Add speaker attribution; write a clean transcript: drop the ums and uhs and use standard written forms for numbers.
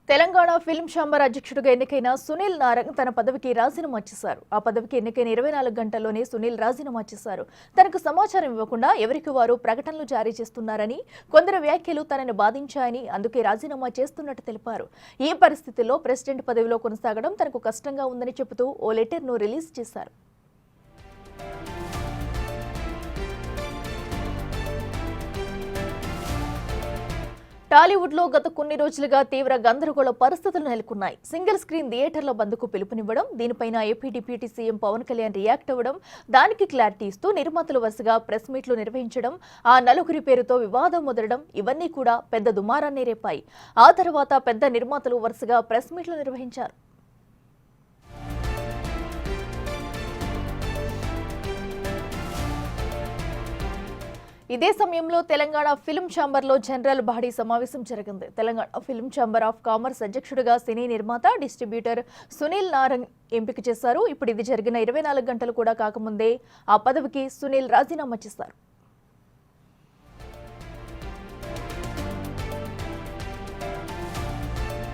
Speaker 1: Telangana film chamber అధ్యక్షుడిగా ఎన్నికైన సునీల్ నారంగ్ తన పదవికి రాజీనామా చేశారు. ఆ పదవికి ఎన్నికైన 24 గంటల్లోనే సునీల్ రాజీనామా చేశారు. తనకు సమాచారం ఇవ్వకుండా ఎవరికి వారు ప్రకటనలు జారీ చేస్తున్నారని, కొందరు వ్యాఖ్యలు తనని బాధించాయని అందుకే రాజీనామా చేస్తున్నట్టు తెలిపారు. ఈ పరిస్థితుల్లో ప్రెసిడెంట్ పదవిలో కొనసాగడం తనకు కష్టంగా ఉందని చెబుతూ ఓ లెటర్ను రిలీజ్ చేశారు. టాలీవుడ్ లో గత కొన్ని రోజులుగా తీవ్ర గందరగోళ పరిస్థితులు నెలకొన్నాయి. సింగిల్ స్క్రీన్ థియేటర్ల బంద్కు పిలుపునివ్వడం, దీనిపైన AP deputy CM Pavan Kalyan react అవ్వడం, దానికి క్లారిటీ ఇస్తూ నిర్మాతలు వరుసగా ప్రెస్ మీట్లు నిర్వహించడం, ఆ నలుగురి పేరుతో వివాదం మొదలడం ఇవన్నీ కూడా పెద్ద దుమారాన్ని రేపాయి. ఆ తర్వాత పెద్ద నిర్మాతలు వరుసగా ప్రెస్ మీట్లు నిర్వహించారు. ఇదే సమయంలో తెలంగాణ ఫిల్మ్ ఛాంబర్లో జనరల్ బాడీ సమావేశం జరిగింది. Telangana film chamber of commerce అధ్యక్షుడిగా సినీ నిర్మాత, డిస్ట్రిబ్యూటర్ సునీల్ నారంగ్ ఎంపిక చేశారు. ఇప్పుడు ఇది జరిగిన 24 గంటలు కూడా కాకముందే ఆ పదవికి సునీల్ రాజీనామా చేశారు.